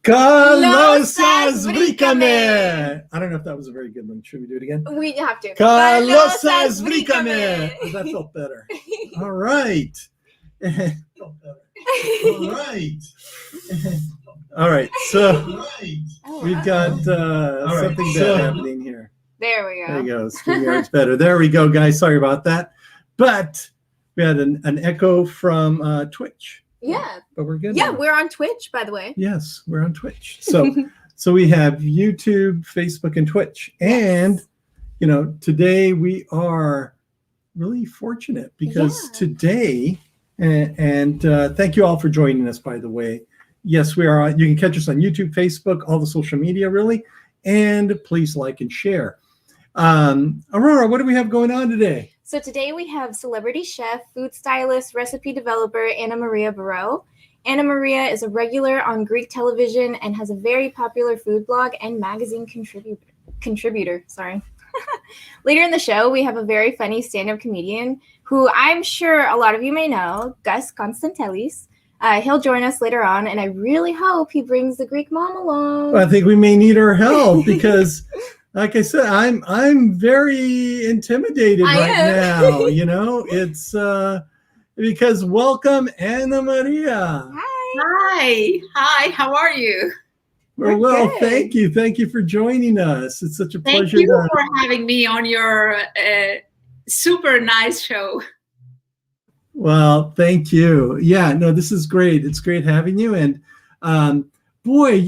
Carlosas Vricame. I don't know if that was a very good one. Should we do it again? We have to. Carlosas Vricame. Oh, that felt better. All right. All right. All right. So we've got something bad happening here. There we go. There you go. StreamYard's better. There we go, guys. Sorry about that. But we had an echo from Twitch. Yeah. But we're good. Yeah, now. we're on Twitch, by the way. Yes, we're on Twitch. So we have YouTube, Facebook, and Twitch. And, you know, today we are really fortunate because today, and thank you all for joining us, by the way. Yes, we are. You can catch us on YouTube, Facebook, all the social media, really. And please like and share. Aurora, what do we have going on today? So today we have celebrity chef, food stylist, recipe developer, Anna Maria Barouh. Anna Maria is a regular on Greek television and has a very popular food blog and magazine contributor. Later in the show, we have a very funny stand-up comedian who I'm sure a lot of you may know, Gus Constantellis. He'll join us later on, and I really hope he brings the Greek mom along. Well, I think we may need her help because... Like I said, I'm very intimidated now. You know, it's because welcome, Anna Maria. Hi. How are you? We're well, good. Thank you for joining us. It's such a pleasure. Thank you for having me on your super nice show. Well, thank you. Yeah, no, this is great. It's great having you. And boy,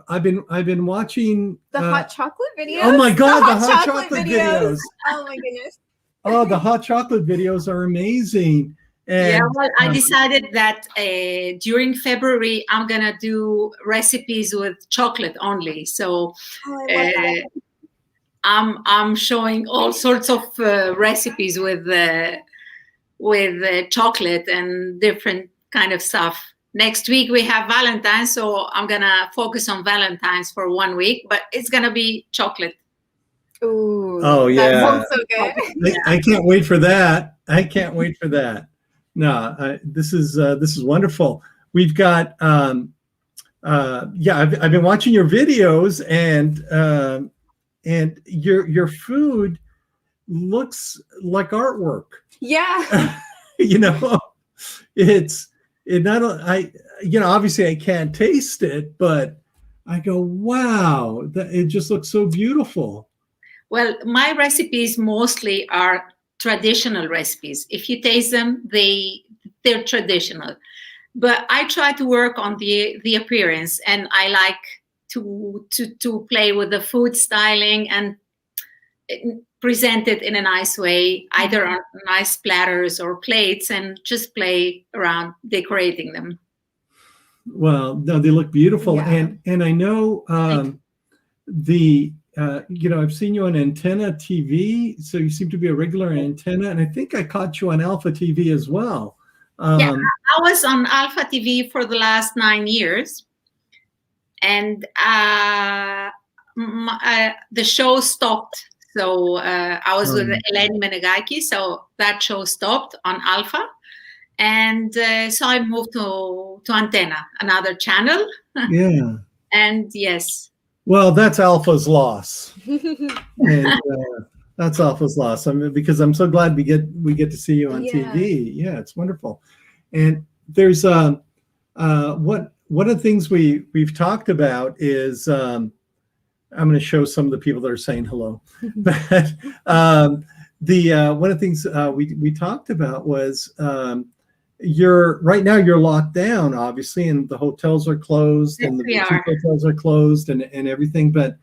I've been watching the hot chocolate videos. Oh my God, the hot chocolate videos. Oh my goodness. Oh, the hot chocolate videos are amazing. And, yeah, well, I decided that during February I'm gonna do recipes with chocolate only. So I'm showing all sorts of recipes with chocolate and different kind of stuff. Next week we have Valentine's, so I'm gonna focus on Valentine's for 1 week, but it's gonna be chocolate. Ooh, oh yeah, that sounds so good. I can't wait for that. I can't wait for that. No, this is wonderful. We've got I've been watching your videos, and your food looks like artwork. Yeah. You know, obviously I can't taste it, but I go, wow, it just looks so beautiful. Well, my recipes mostly are traditional recipes. If you taste them, they're traditional. But I try to work on the appearance, and I like to play with the food styling and present it in a nice way, either on nice platters or plates, and just play around decorating them. Well, no, they look beautiful. Yeah. And I know I've seen you on Antenna TV, so you seem to be a regular on Antenna, and I think I caught you on Alpha TV as well. Yeah, I was on Alpha TV for the last 9 years, and the show stopped. So I was with Eleni Menegaki, so that show stopped on Alpha. And so I moved to Antenna, another channel. Yeah. And yes. Well, that's Alpha's loss. And that's Alpha's loss. I mean, because I'm so glad we get to see you on TV. Yeah, it's wonderful. And there's one of the things we've talked about is I'm going to show some of the people that are saying hello. But one of the things we talked about was right now you're locked down, obviously, and the hotels are closed, and the boutique hotels are closed, and everything. But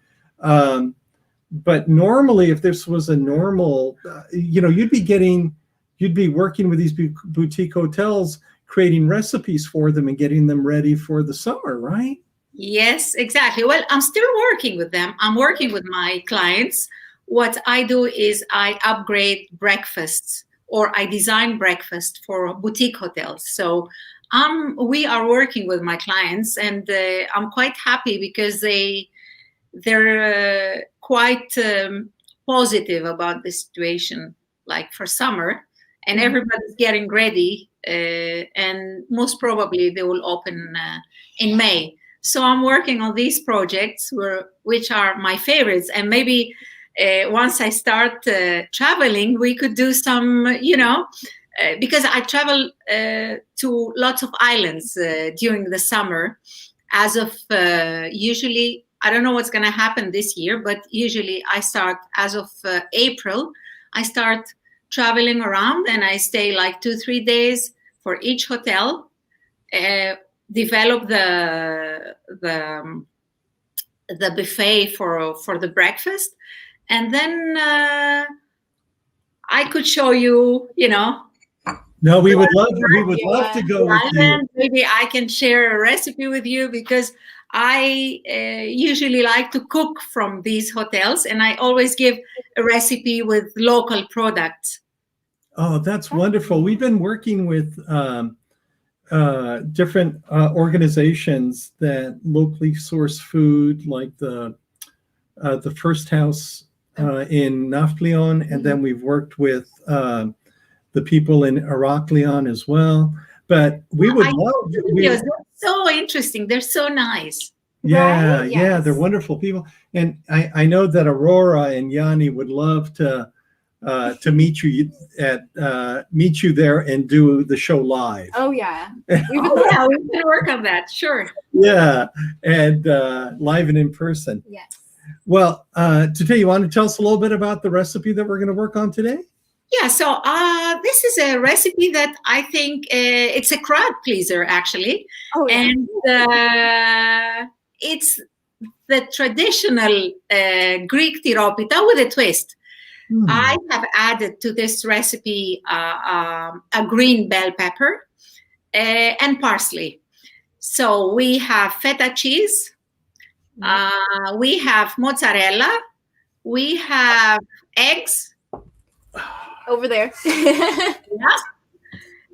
normally, if this was a normal, you'd be working with these boutique hotels, creating recipes for them and getting them ready for the summer, right? Yes, exactly. Well, I'm still working with them. I'm working with my clients. What I do is I upgrade breakfasts, or I design breakfast for boutique hotels. So we are working with my clients, and I'm quite happy because they're quite positive about the situation, like for summer, and everybody's getting ready, and most probably they will open in May. So I'm working on these projects, which are my favorites. And maybe once I start traveling, we could do some, because I travel to lots of islands during the summer. As of usually, I don't know what's going to happen this year, but usually I start as of April, I start traveling around, and I stay like 2-3 days for each hotel, develop the buffet for the breakfast, and then I could show you, No, we would love to go with you. Maybe I can share a recipe with you, because I usually like to cook from these hotels, and I always give a recipe with local products. Oh, that's wonderful. We've been working with different organizations that locally source food, like the First House in Naftlion, and then we've worked with the people in Heraklion as well. But we would love. They're so interesting. They're so nice. Yeah, Right? yeah, Yes. they're wonderful people, and I know that Aurora and Yanni would love to meet you there and do the show live. Oh yeah. Yeah, we can work on that. Sure. Yeah, and live and in person. Yes. Well, today, you want to tell us a little bit about the recipe that we're going to work on today? Yeah, so this is a recipe that I think it's a crowd pleaser, actually. Oh yeah. And it's the traditional Greek tiropita with a twist. I have added to this recipe a green bell pepper and parsley. So we have feta cheese, we have mozzarella, we have eggs. Over there. Yeah.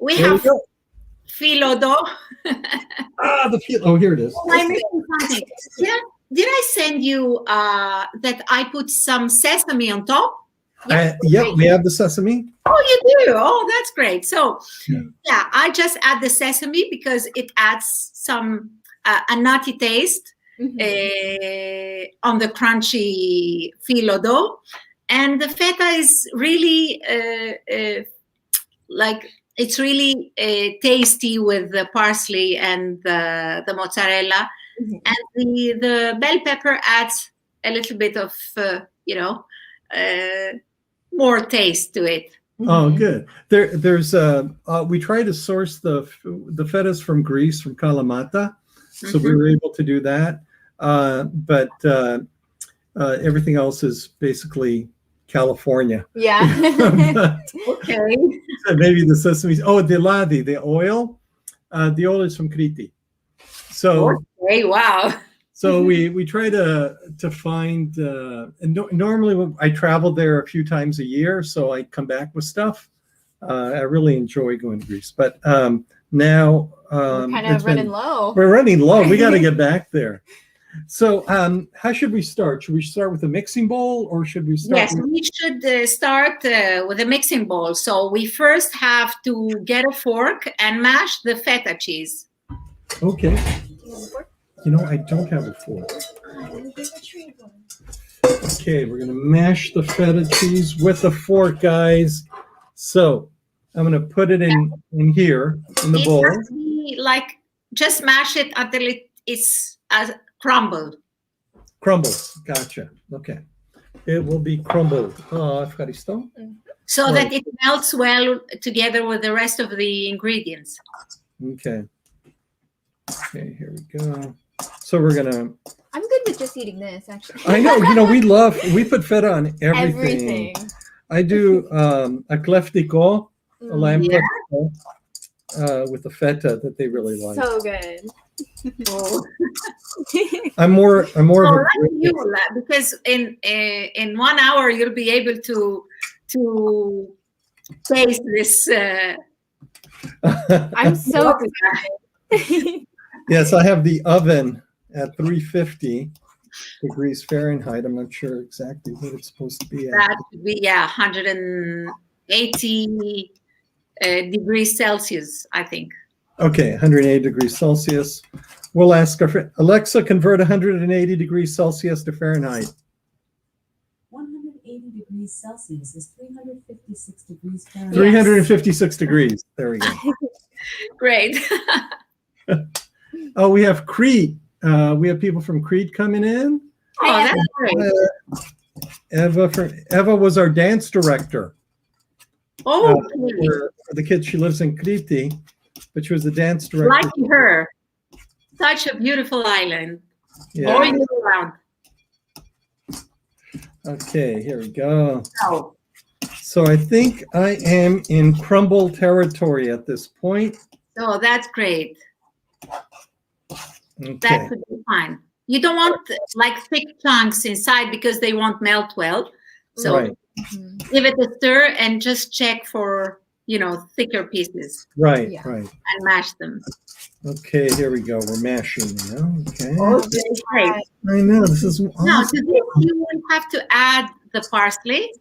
We There we have go. filo dough. The filo. Oh, here it is. I'm missing something. Did I send you that I put some sesame on top? Yep, we have the sesame. Oh, you do? Oh, that's great. So, yeah, I just add the sesame because it adds some a nutty taste on the crunchy filo dough. And the feta is really it's really tasty with the parsley and the mozzarella. And the bell pepper adds a little bit of, more taste to it. Oh, good. There's we try to source the fetas from Greece, from Kalamata, so we were able to do that. But everything else is basically California. Yeah. Okay. So maybe the sesame. Oh, the ladi, the oil. The oil is from Crete. So. Okay. Wow. So we try to find, and normally I travel there a few times a year, so I come back with stuff. I really enjoy going to Greece, but now We're kind of running low. We're running low. We got to get back there. So how should we start? Should we start with a mixing bowl, or should we start? Yes, we should start with a mixing bowl. So we first have to get a fork and mash the feta cheese. Okay. I don't have a fork. Okay, we're going to mash the feta cheese with a fork, guys. So I'm going to put it in here in the bowl. Has to be just mash it until it's crumbled. Crumbles. Gotcha. Okay. It will be crumbled. Ευχαριστώ. So that it melts well together with the rest of the ingredients. Okay. Okay, here we go. So we're gonna. I'm good with just eating this, actually. I know. We put feta on everything. I do a kleftiko, a lamb kleftiko, with the feta that they really like. So good. I'm more of a. Because in 1 hour you'll be able to taste this. I'm so excited. Yes, I have the oven at 350 degrees Fahrenheit. I'm not sure exactly what it's supposed to be at. That would be 180 degrees Celsius, I think. Okay, 108 degrees Celsius. We'll ask our friend. Alexa, convert 180 degrees Celsius to Fahrenheit. 180 degrees Celsius is 356 degrees Fahrenheit. 356 degrees. There we go. Great. Oh, we have Crete. We have people from Crete coming in. Oh, that's great. Eva was our dance director. Oh, For the kid, she lives in Crete, but she was the dance director. like her. Such a beautiful island. Yeah. All year round. Okay, here we go. So, So I think I am in crumble territory at this point. so that's great. Okay. That could be fine. You don't want like thick chunks inside because they won't melt well. So Right. give it a stir and just check for, thicker pieces Right, Yeah. right. and mash them. Okay, here we go. We're mashing now. Okay. Great. I know, this is Now, awesome. to this, you will have to add the parsley.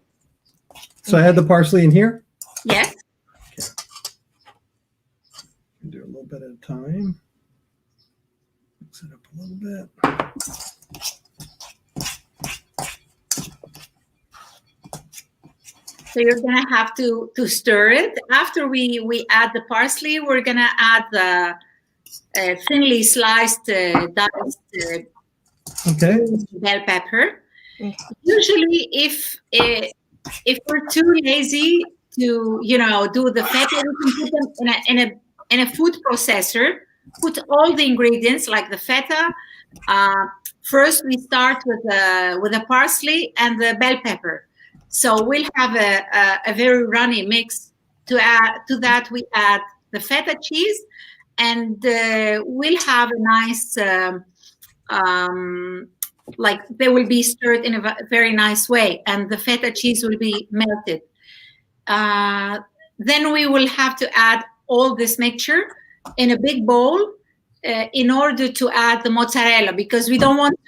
So I had the parsley in here. Yes. Do a little bit at a time. Mix it up a little bit. So you're gonna have to stir it. After we add the parsley, we're gonna add the thinly sliced diced Okay. bell pepper. Okay. Usually, if we're too lazy to do the feta, we can put them in a food processor. Put all the ingredients like the feta. First, we start with the parsley and the bell pepper. So we'll have a very runny mix. To that, we add the feta cheese, and we'll have a nice, like they will be stirred in a very nice way, and the feta cheese will be melted. Then we will have to add all this mixture in a big bowl in order to add the mozzarella, because we don't want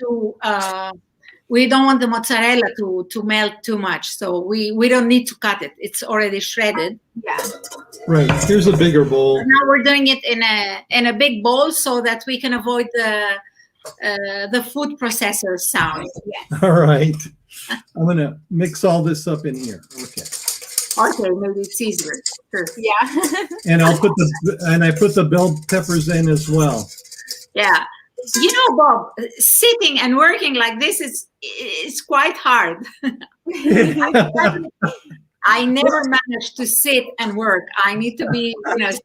the mozzarella to melt too much. So we don't need to cut it. It's already shredded. Yeah. Right. Here's a bigger bowl. Now we're doing it in a big bowl so that we can avoid the food processor sound. All right. I'm gonna mix all this up in here. Okay. Okay, maybe it's easier. Sure. Yeah. And I put the bell peppers in as well. Yeah. Bob, sitting and working like this is quite hard. I never managed to sit and work. I need to be,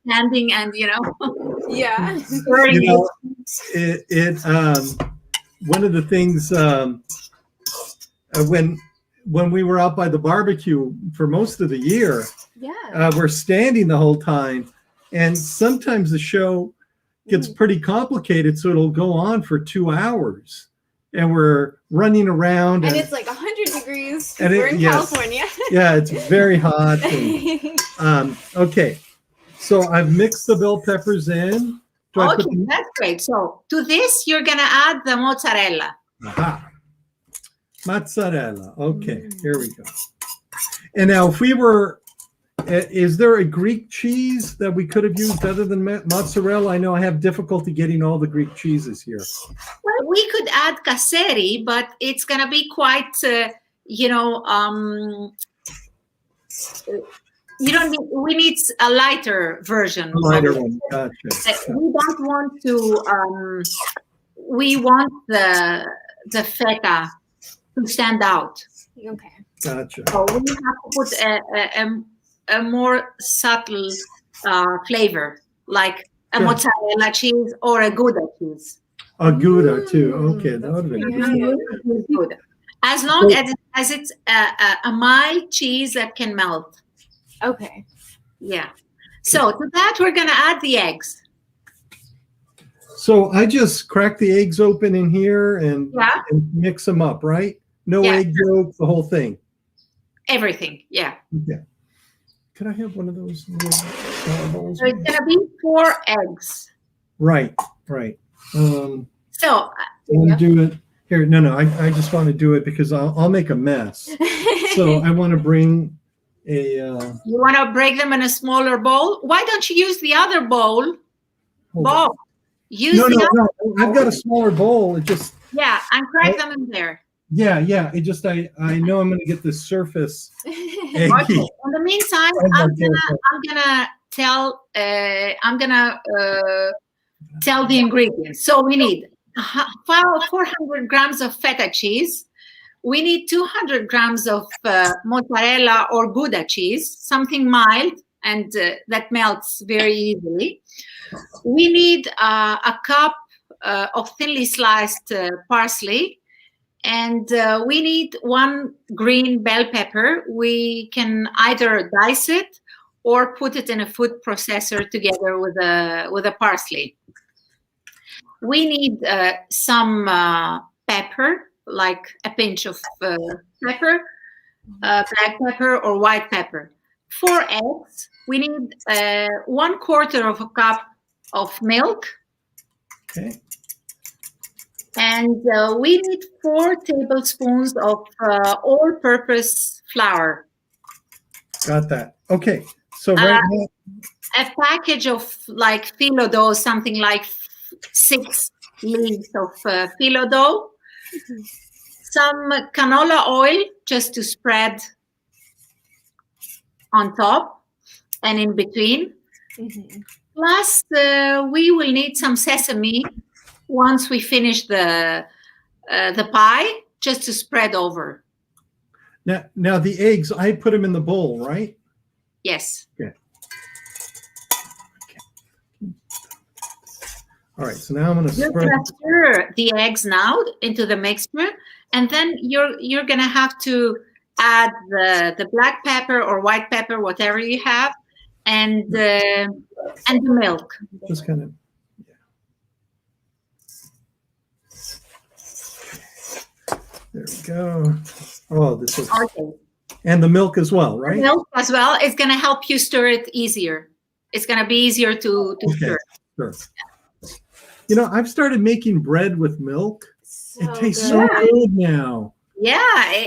standing and, Yeah. You know, one of the things when we were out by the barbecue for most of the year, Yeah. we're standing the whole time, and sometimes the show gets pretty complicated, so it'll go on for 2 hours, and we're running around, And it's like 100 degrees. And We're in yes. California. yeah, it's very hot. And, okay, so I've mixed the bell peppers in. Do I Okay, put that's great. So to this, you're going to add the mozzarella. Aha. Mozzarella. Okay, here we go. And now, if we were, is there a Greek cheese that we could have used other than mozzarella? I know I have difficulty getting all the Greek cheeses here. Well, we could add caseri, but it's going to be quite, we need a lighter version. A lighter one. Gotcha. We don't want to, we want the feta to stand out. Okay. Gotcha. So we have to put a more subtle flavor, like a Sure. mozzarella cheese or a Gouda cheese. A Gouda too. Okay, that would have been Yeah. good. Good. As long as it's a mild cheese that can melt. Okay. Yeah. So to that, we're going to add the eggs. So I just crack the eggs open in here and mix them up, right? No Yeah. egg yolk, the whole thing. Everything. Yeah. Okay. Could I have one of those little bowls? So it's going to be 4 eggs. Right, right. So I'll do it here. No, I just want to do it because I'll make a mess. So I want to bring a. you want to break them in a smaller bowl? Why don't you use the other bowl? Hold Bob. Use No, the no, other no. I've got a smaller bowl. It just, Yeah, and crack them in there. yeah. It just, I know I'm going to get the surface Okay. eggy. In the meantime, I'm gonna tell the ingredients. So we need 400 grams of feta cheese. We need 200 grams of mozzarella or Gouda cheese, something mild and that melts very easily. We need a cup of thinly sliced parsley. And we need 1 green bell pepper. We can either dice it or put it in a food processor together with a parsley. We need some pepper, like a pinch of pepper, black pepper or white pepper. 4 eggs. We need 1/4 of a cup of milk. Okay. And we need 4 tablespoons of all-purpose flour. Got that. Okay. So right now, A package of like filo dough, something like 6 leaves of filo dough. Some canola oil just to spread on top and in between. Plus, we will need some sesame once we finish the pie, just to spread over. now the eggs, I put them in the bowl, right? Yes. Okay. All right. So now I'm going to You're spread. gonna stir the eggs now into the mixture, and then you're gonna have to add the black pepper or white pepper, whatever you have, and the milk. Just kind of. There we go. Oh, this is, Okay. and the milk as well, right? The milk as well is gonna help you stir it easier. It's gonna be easier to Okay, stir. sure. You know, I've started making bread with milk. It tastes so good. good now. Yeah,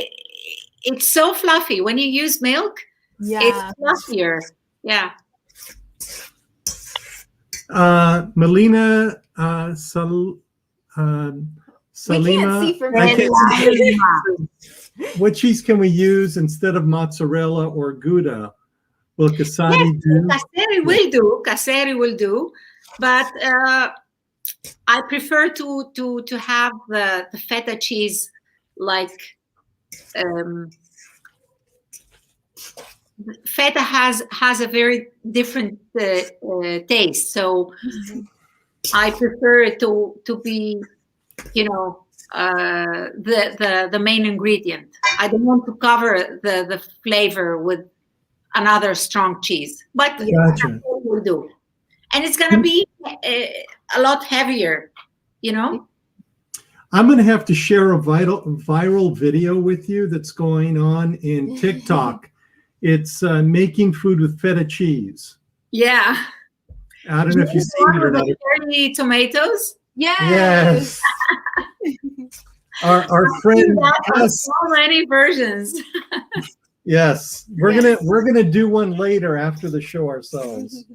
it's so fluffy. When you use milk, it's fluffier. Yeah. Melina We can't Salima. see from I here. can't see. What cheese can we use instead of mozzarella or Gouda? Will Casati do? Caseri will do, but I prefer to have the feta cheese like feta has a very different taste, so I prefer it to be, you know, the main ingredient. I don't want to cover the flavor with another strong cheese, but Gotcha. will do. And it's gonna be a lot heavier, you know. I'm going to have to share a viral video with you that's going on in TikTok. It's making food with feta cheese. Yeah. I don't know if you've seen it or not. Cherry tomatoes. Yes. Our friend Gus. So many versions. Yes, we're gonna do one later after the show ourselves.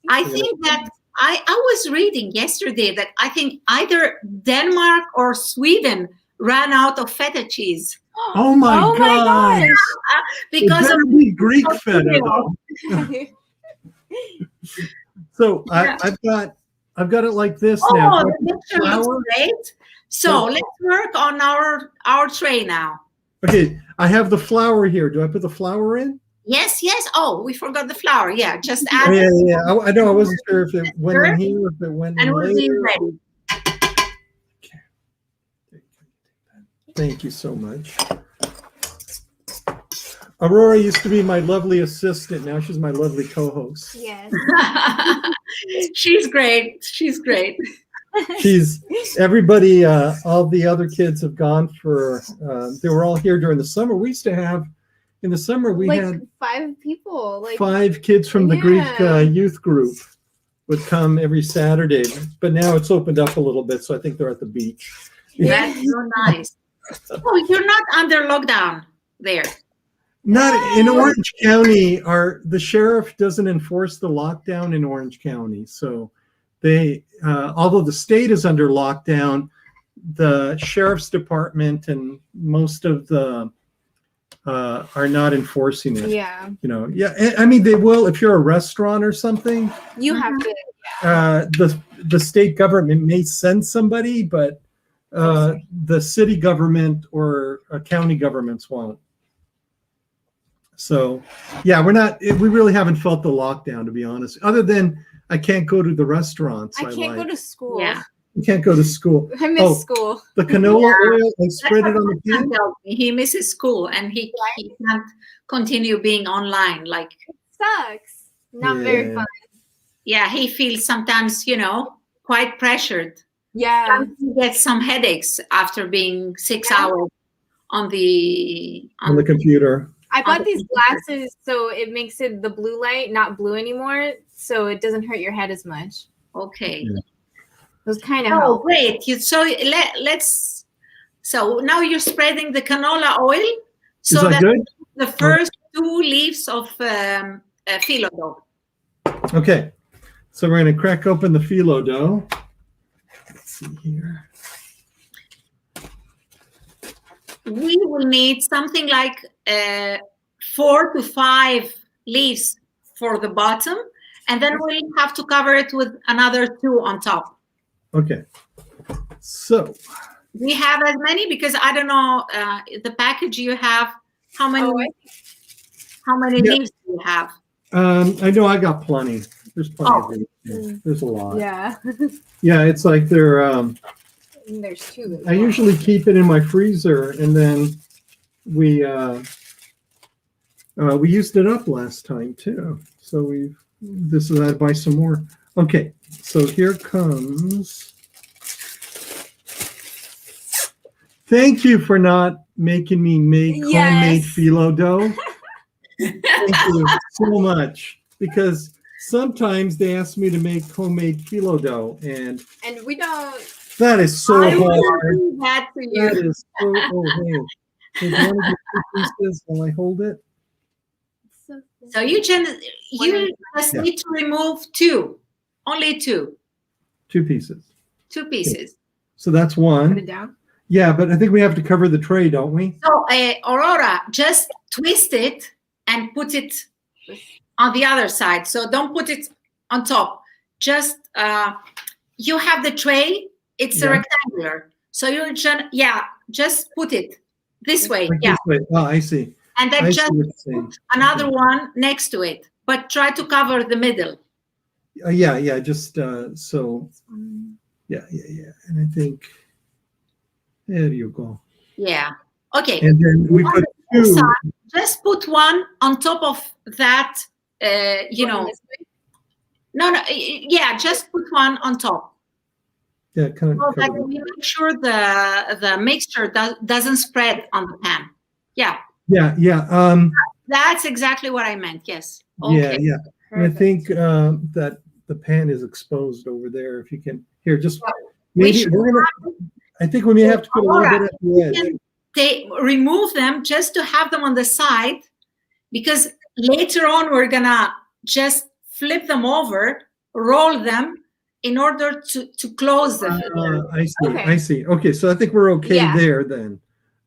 I think that I was reading yesterday that I think either Denmark or Sweden ran out of feta cheese. Oh my gosh! Because of the Greek feta. Though. So Yeah. I've got it like this Oh, now. the picture looks great. So let's work on our tray now. Okay, I have the flour here. Do I put the flour in? Yes. Oh, we forgot the flour. Yeah, just add Yeah. I know. I wasn't sure if it went in here or if it went in and we'll be later. ready. Thank you so much. Aurora used to be my lovely assistant. Now she's my lovely co-host. Yes. She's great. She's great. She's everybody. All the other kids have gone for. They were all here during the summer. We used to have in the summer we like had 5 people. Like 5 kids from the Greek Yeah. youth group would come every Saturday. But now it's opened up a little bit, so I think they're at the beach. That's so nice. Oh, you're not under lockdown there. Not in Orange County. The sheriff doesn't enforce the lockdown in Orange County, so although the state is under lockdown, the sheriff's department and most of the are not enforcing it. Yeah. Yeah. I mean, they will if you're a restaurant or something. You have to. The state government may send somebody, but the city government or county governments won't. So, yeah, we really haven't felt the lockdown, to be honest. Other than I can't go to the restaurants. I can't go to school. Yeah. You can't go to school. I miss school. The canola oil and spread it on the pan. He misses school and he can't continue being online. Like, Sucks. Not very fun. yeah, he feels sometimes, quite pressured. Yeah. He gets some headaches after being 6 hours on the computer. I bought these glasses so it makes it the blue light not blue anymore, so it doesn't hurt your head as much. Okay. Yeah. Those kind of help. Great. So now you're spreading the canola oil. So Is that good? The first 2 leaves of filo dough. Okay. So we're going to crack open the filo dough. Let's see here. We will need something like 4 to 5 leaves for the bottom, and then we'll have to cover it with another 2 on top. Okay. So we have as many because I don't know the package you have. How many leaves do you have? I know I got plenty. There's plenty of leaves. There's a lot. Yeah. Yeah, it's like they're there's 2. I usually keep it in my freezer, and then we used it up last time too. So I'd buy some more. Okay, so here comes. Thank you for not making me make homemade filo dough. Thank you so much, because sometimes they ask me to make homemade filo dough, and we don't. That is so hard. Do that for you. That is so. Oh, hey. Do you want to get 2 pieces while I hold it? So you just need to remove 2, only 2. 2 pieces. 2 pieces. So that's Put 1. it down. Yeah, but I think we have to cover the tray, don't we? So Aurora, just twist it and put it on the other side. So don't put it on top. Just you have the tray. It's a rectangular. So you're just put it this way. Like this way. Oh, I see. And then just put another one next to it, but try to cover the middle. Yeah. Just so. Yeah. And I think there you go. Yeah. Okay. And then we put 2. Just put 1 on top of that. No. Yeah. Just put 1 on top. Yeah, kind of. So that we make sure the mixture doesn't spread on the pan. Yeah. Yeah. That's exactly what I meant. Yes. Okay. Yeah. And I think that the pan is exposed over there. If you can, here, just maybe I think we may have to put a little bit at the edge. Remove them just to have them on the side, because later on we're gonna just flip them over, roll them in order to close them. I see. Okay, so I think we're okay there then.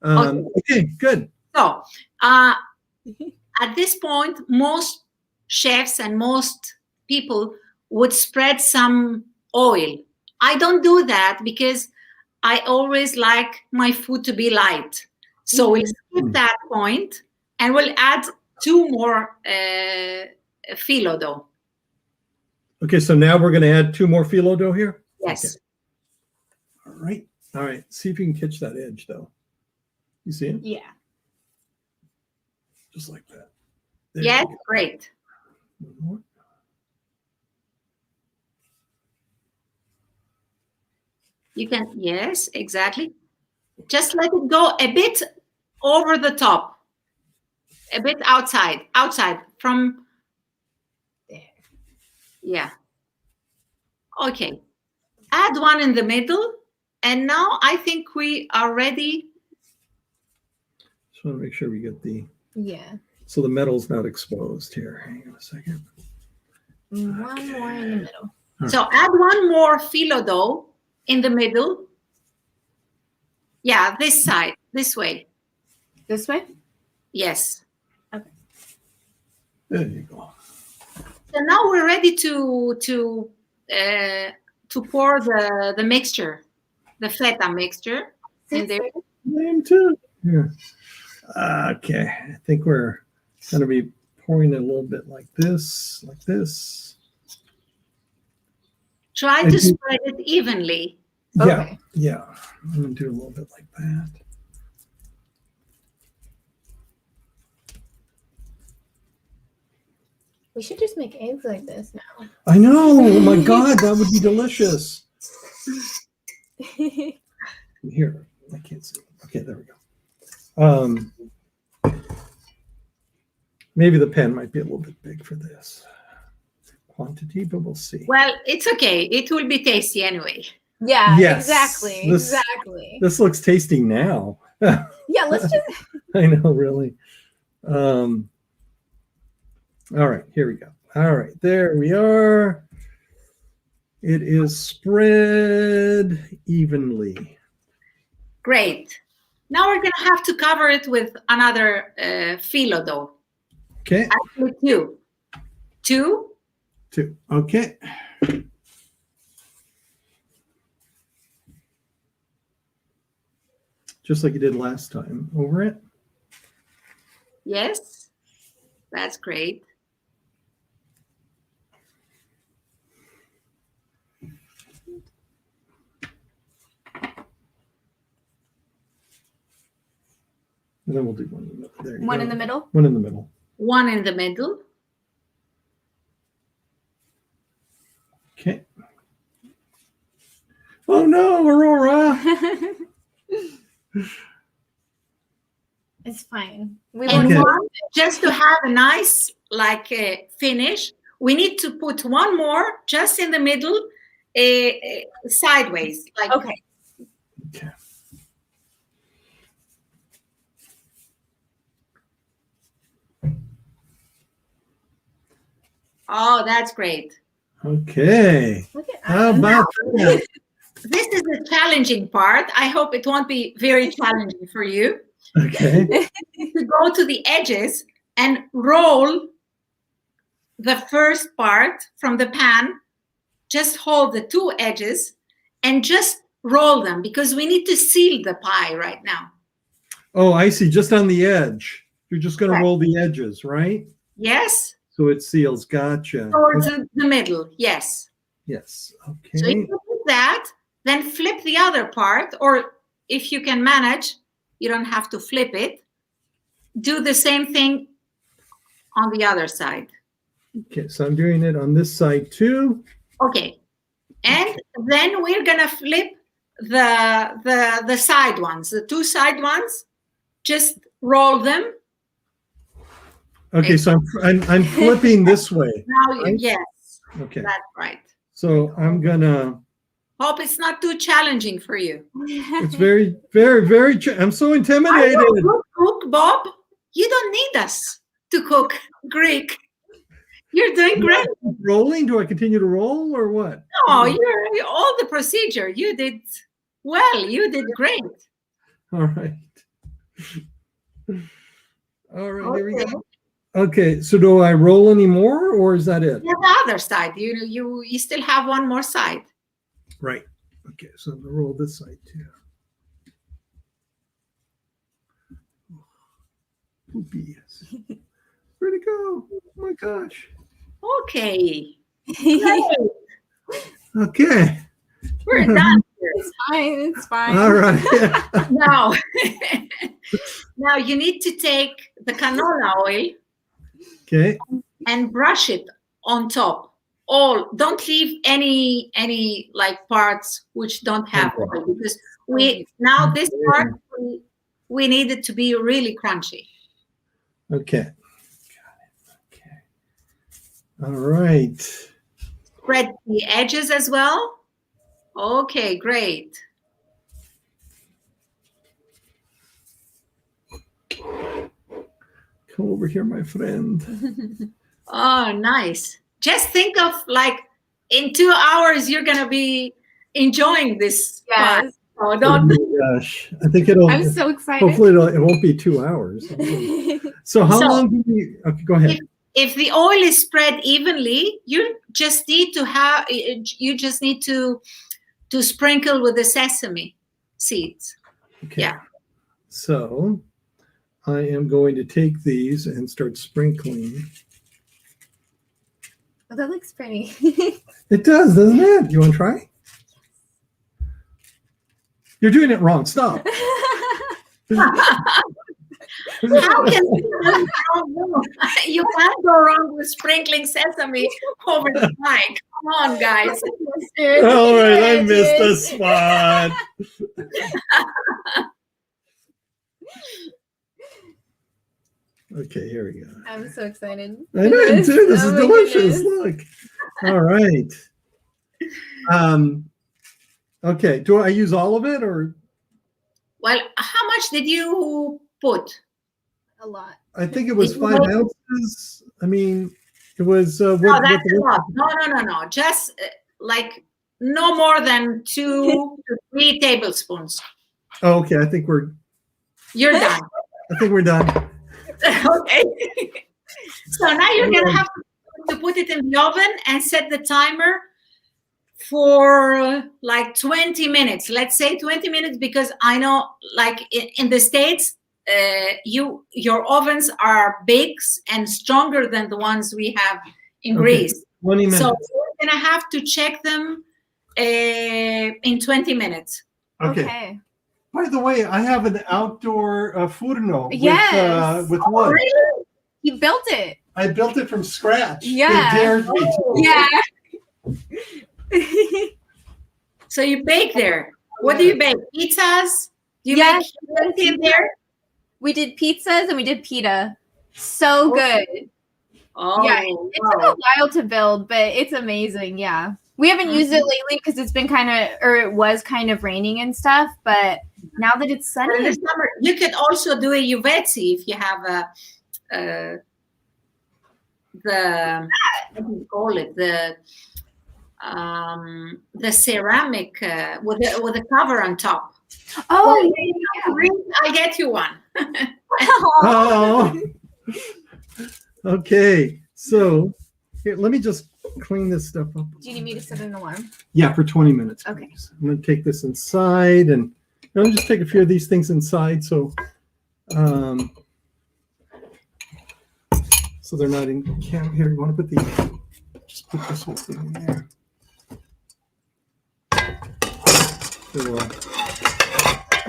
Okay, good. So at this point, most chefs and most people would spread some oil. I don't do that because I always like my food to be light. So we'll skip that point and we'll add 2 more filo dough. Okay, so now we're going to add 2 more filo dough here? Yes. Okay. All right. See if you can catch that edge, though. You see it? Yeah. Just like that. Yes, great. One more. You can, yes, exactly. Just let it go a bit over the top, a bit outside from there. Yeah. Okay. Add 1 in the middle. And now I think we are ready. Just want to make sure we get Yeah. so the metal's not exposed here. Hang on a second. 1 more in the middle. So add one more filo dough in the middle. Yeah, this side, this way. This way? Yes. There you go. So now we're ready to pour the mixture, the feta mixture in there. Name too. Yeah. Okay. I think we're going to be pouring it a little bit like this, like this. Try to spread it evenly. Yeah. Okay. Yeah. I'm going to do a little bit like that. We should just make eggs like this now. I know. Oh my God. That would be delicious. Here. I can't see. Okay. There we go. Maybe the pen might be a little bit big for this quantity, but we'll see. Well, it's okay. It will be tasty anyway. Yeah, Yes. exactly. This- Exactly. This looks tasty now. Yeah, let's just I know, really. All right, here we go. All right, there we are. It is spread evenly. Great. Now we're going to have to cover it with another filo dough. Okay, Actually, two. two. Okay. Just like you did last time. Over it. Yes, that's great. And then we'll do one in the middle. There you one go. in the middle. One in the middle. One in the middle. Okay. Oh no, Aurora. It's fine. We And Okay. one, just to have a nice finish, we need to put one more just in the middle, sideways. Like Okay. Okay. Oh, that's great. Okay. Look at How us. about that? This is the challenging part. I hope it won't be very challenging for you. Okay. To go to the edges and roll the first part from the pan. Just hold the two edges and just roll them because we need to seal the pie right now. Oh, I see. Just on the edge. You're just going to Right. roll the edges, right? Yes, So it seals. Gotcha. towards the middle. Yes. Yes. So Okay. if you do that, then flip the other part, or if you can manage, you don't have to flip it. Do the same thing on the other side. Okay. So I'm doing it on this side too. Okay. And then we're gonna flip the side ones, the two side ones. Just roll them. Okay. So I'm flipping this way. Now, Right? yes, Okay. that's right. So I'm gonna. Hope it's not too challenging for you. It's very, very, very. I'm so Are intimidated. you a good cook, Bob? You don't need us to cook Greek. You're doing great. Rolling? Do I continue to roll or what? No, you're all the procedure. You did well. You did great. All right. All right. Here we Okay. go. Okay. So do I roll any more, or is that it? Yeah, the other side. You still have one more side. Right. Okay. So I'm gonna roll this side too. Poopy. Where'd it go? Oh my gosh. Okay. Okay. We're done here. It's fine. It's fine. All right. Now, now you need to take the canola oil Okay. and brush it on top. All, don't leave any like parts which don't have Okay. oil, because now this part we need it to be really crunchy. Okay. Got it. Okay. All right. Spread the edges as well. Okay, great. Come over here, my friend. Oh, nice. Just think of like in 2 hours you're gonna be enjoying this. Yes. Pie. So Oh don't. my gosh, I think it'll. I'm so excited. Hopefully, it won't be 2 hours. So how So- long do we? Okay, go ahead. If the oil is spread evenly, you just need to sprinkle with the sesame seeds. Okay. Yeah. So I am going to take these and start sprinkling. Oh, that looks pretty. It does, doesn't it? You want to try? You're doing it wrong. Stop. How can you can't go wrong with sprinkling sesame over the pie? Come on, guys. All right, I missed a spot. Okay, here we go. I'm so excited. I know you too. This is Oh my delicious. goodness. Look. All right. Okay. Do I use all of it or? Well, how much did you put? A lot. I think it was Did you 5 make- ounces. I mean, it was. No, that's a lot. No. Just like no more than 2 to 3 tablespoons. Oh, okay. I think we're You're done. Okay. So now you're gonna have to put it in the oven and set the timer for like 20 minutes. Let's say 20 minutes because I know, like in the States, your ovens are big and stronger than the ones we have in Okay. Greece. 20 minutes. So you're gonna have to check them in 20 minutes. Okay. By the way, I have an outdoor furno Yes. with wood. Really? You built it. I built it from scratch. Yeah. They dared me to. Yeah. So you bake there. What do you bake? Pizzas? Do you Yes. make in there? We did pizzas and we did pita. So good. Oh, Yeah, it took a while to build, but it's amazing. Yeah. We haven't used it lately because it's been it was kind of raining and stuff. But now that it's in the sunny, summer, you could also do a uvetzi if you have what do you call it? The ceramic with a cover on top. oh, I'll get you one. Oh. Okay. So here, let me just clean this stuff up. do you need me to set an alarm? Yeah, for 20 minutes. Okay. Please. I'm going to take this inside and I'll just take a few of these things inside so so they're not in camera. Here, you want to just put this whole thing in there. There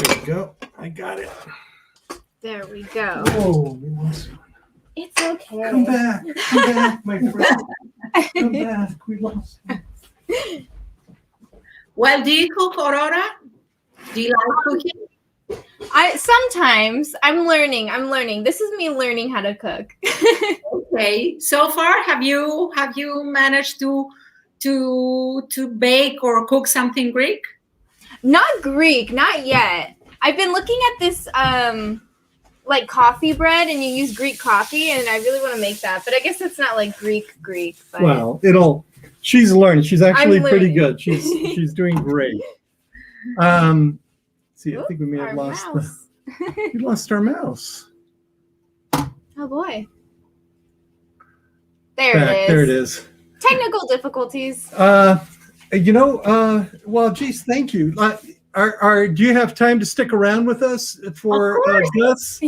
we go. I got it. There we go. Oh, we lost one. It's okay. Come back, my friend. Come back. We lost one. Well, do you cook, Aurora? Do you like cooking? Sometimes I'm learning. This is me learning how to cook. Okay. So far, have you managed to bake or cook something Greek? Not Greek, not yet. I've been looking at this like coffee bread, and you use Greek coffee, and I really want to make that. But I guess it's not like Greek. But Well, she's learning. She's actually I'm pretty learning. good. She's doing great. See, I think we may have our lost mouse. we lost our mouse. Oh boy. There Back, it is. there it is. Technical difficulties. Well, geez, thank you. Do you have time to stick around with us for Of course. Gus?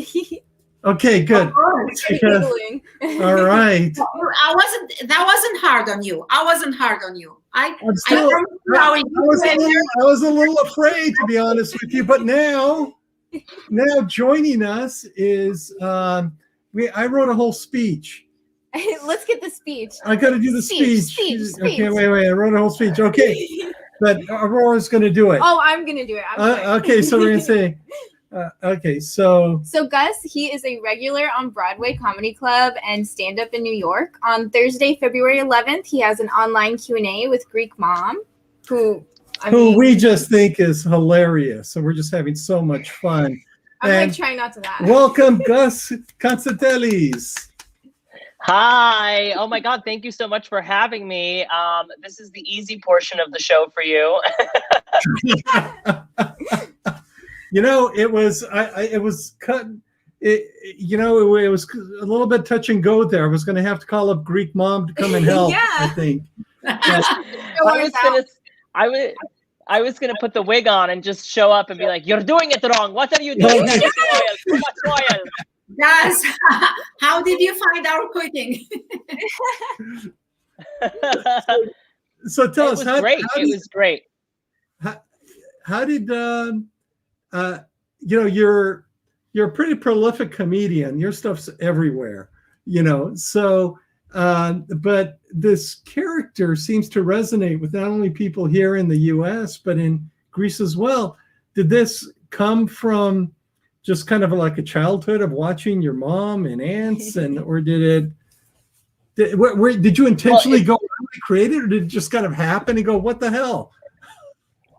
Okay, good. Of course. Because- Giggling. All right. That wasn't hard on you. I wasn't hard on you. I was a little afraid, to be honest with you, but now joining us is I wrote a whole speech. Let's get the speech. I got to do the speech. Okay, wait. I wrote a whole speech. Okay, but Aurora's going to do it. Oh, I'm gonna do it. I'm sorry. Okay, so we're going to say. Okay, so Gus, he is a regular on Broadway Comedy Club and Standup in New York. On Thursday, February 11th, he has an online Q&A with Greek Mom, who we just think is hilarious. So we're just having so much fun. I'm And like trying not to laugh. welcome, Gus Constantellis. Hi. Oh my God. Thank you so much for having me. This is the easy portion of the show for you. It was it was cut. It was a little bit touch and go there. I was going to have to call up Greek mom to come and help. Yeah. I think. I was gonna put the wig on and just show up and be like, "You're doing it wrong. What are you doing? Too much oil." Guys, how did you find our cooking? So tell us, it was great. How did you're a pretty prolific comedian. Your stuff's everywhere, so but this character seems to resonate with not only people here in the US but in Greece as well. Did this come from just kind of like a childhood of watching your mom and aunts, or did you intentionally go and create it, or did it just kind of happen and go, what the hell?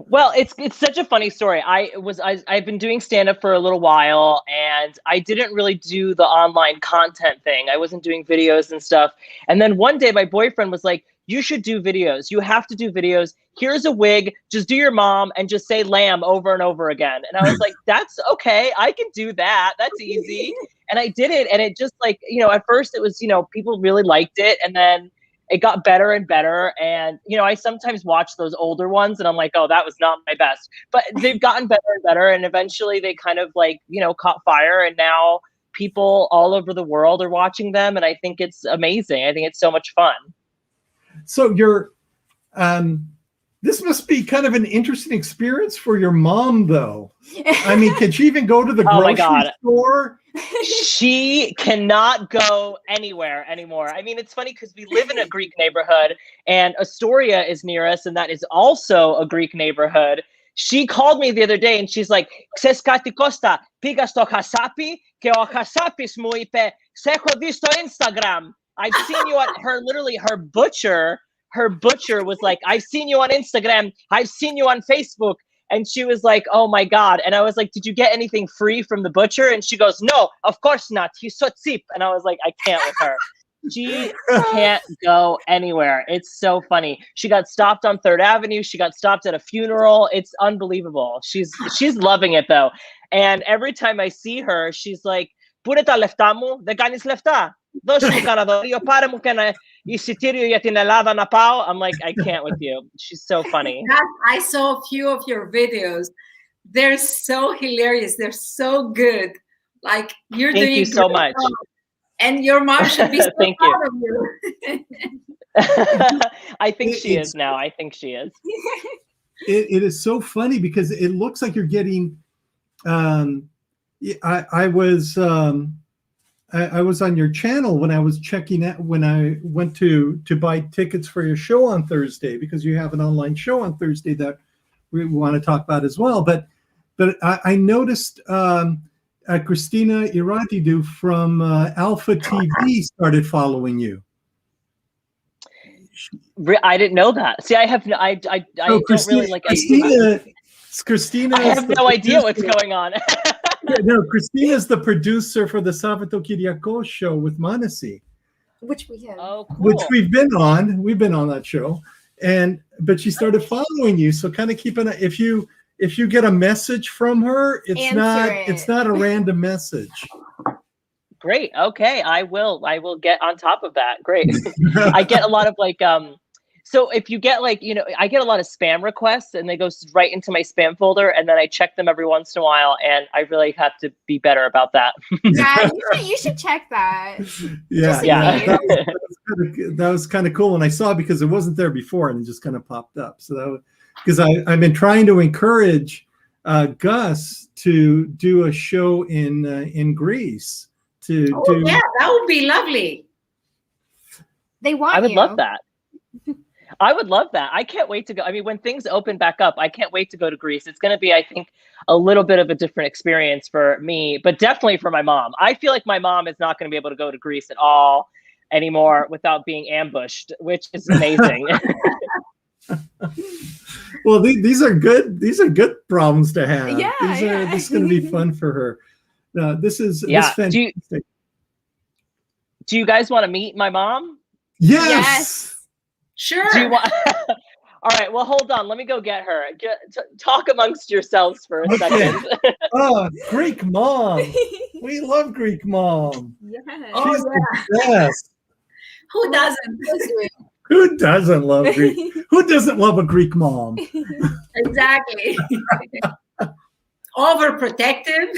Well, it's such a funny story. I've been doing stand-up for a little while, and I didn't really do the online content thing. I wasn't doing videos and stuff. And then one day my boyfriend was like, "You should do videos. You have to do videos. Here's a wig. Just do your mom and just say lamb over and over again." And I was like, "That's okay. I can do that. That's easy." And I did it. And it just at first it was, people really liked it. And then it got better and better. And, I sometimes watch those older ones and I'm like, oh, that was not my best. But they've gotten better and better. And eventually they kind of caught fire. And now people all over the world are watching them. And I think it's amazing. I think it's so much fun. So this must be kind of an interesting experience for your mom, though. I mean, can she even go to the grocery store? She cannot go anywhere anymore. I mean, it's funny because we live in a Greek neighborhood and Astoria is near us, and that is also a Greek neighborhood. She called me the other day and she's like, "Ξέρεις κάτι Κώστα, πήγα στο χασάπι και ο χασάπης μου είπε, σε έχω δει στο Instagram. I've seen you on her butcher was like, "I've seen you on Instagram. I've seen you on Facebook." And she was like, "Oh my God." And I was like, "Did you get anything free from the butcher?" And she goes, "No, of course not. He's so cheap." And I was like, I can't with her. She can't go anywhere. It's so funny. She got stopped on 3rd Avenue. She got stopped at a funeral. It's unbelievable. She's loving it though. And every time I see her, she's like, "Πού τα λεφτά μου, δεν κάνεις λεφτά. Δώσε μου κανένα δώριο, πάρε μου και ένα εισιτήριο για την Ελλάδα να πάω." I'm like, I can't with you. She's so funny. I saw a few of your videos. They're so hilarious. They're so good. Like you're doing. Thank you so much. And your mom should be so proud of you. I think she is now. I think she is. It is so funny because it looks like you're getting. I was on your channel when I was checking out, when I went to buy tickets for your show on Thursday, because you have an online show on Thursday that we want to talk about as well. But I noticed Christina Iratidou from Alpha TV started following you. I didn't know that. See, I don't really like Christina. I have no idea what's going on. No, Christina's the producer for the Savato Kyriakos show with Manasi, which we have. Oh, cool. Which we've been on. We've been on that show, but she started following you. So kind of keep an eye. If you get a message from her, it's not a random message. Great. Okay, I will get on top of that. Great. I get a lot of so if you get I get a lot of spam requests and they go right into my spam folder, and then I check them every once in a while, and I really have to be better about that. Yeah, you should check that. Yeah. That was kind of cool. And I saw it because it wasn't there before and it just kind of popped up. So because I've been trying to encourage Gus to do a show in Greece. Yeah, that would be lovely. They want I would love that. I would love that. I can't wait to go. I mean, when things open back up, I can't wait to go to Greece. It's going to be, I think, a little bit of a different experience for me, but definitely for my mom. I feel like my mom is not going to be able to go to Greece at all anymore without being ambushed, which is amazing. Well, these are good. These are good problems to have. Yeah, this is going to be fun for her. This is yeah. fantastic. Do you guys want to meet my mom? Yes. Sure. Do you want? All right. Well, hold on. Let me go get her. Talk amongst yourselves for a Okay. second. Oh, Greek mom. We love Greek mom. Yes. Oh, She's the best. Who doesn't? Who doesn't love Greek? Who doesn't love a Greek mom? Exactly. Overprotective.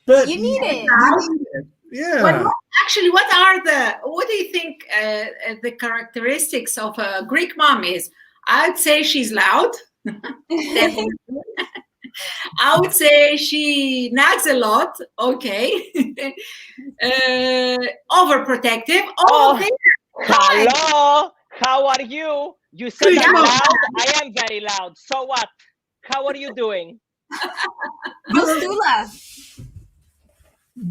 But You need it. Yeah. What do you think the characteristics of a Greek mom is? I'd say she's loud. I would say she nags a lot. Okay. Overprotective. Oh, Okay. hello. How are you? You said Greek I'm mom. loud. I am very loud. So what? How are you doing? How's Tula?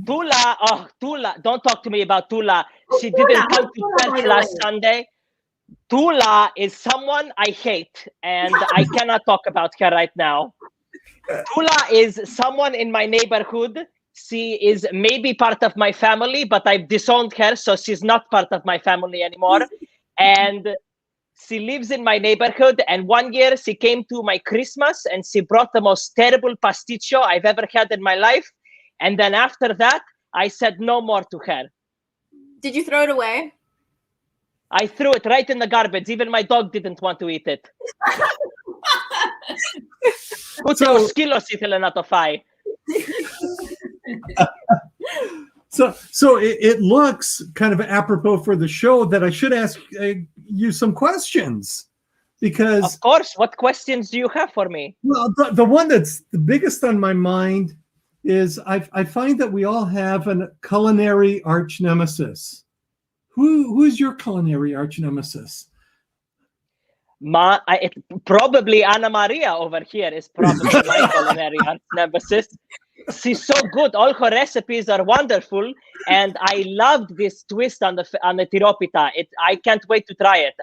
Tula, oh, Tula, don't talk to me about Tula. She didn't come to church last Sunday. Tula is someone I hate, and I cannot talk about her right now. Tula is someone in my neighborhood. She is maybe part of my family, but I've disowned her, so she's not part of my family anymore. And she lives in my neighborhood, and one year she came to my Christmas, and she brought the most terrible pasticcio I've ever had in my life. And then after that, I said no more to her. Did you throw it away? I threw it right in the garbage. Even my dog didn't want to eat it. So- So it looks kind of apropos for the show that I should ask you some questions, because Of course. What questions do you have for me? well, the one that's the biggest on my mind is I find that we all have a culinary arch nemesis. Who's your culinary arch nemesis? Probably Anna Maria over here is probably my culinary arch nemesis. She's so good. All her recipes are wonderful, and I loved this twist on the tiropita. I can't wait to try it.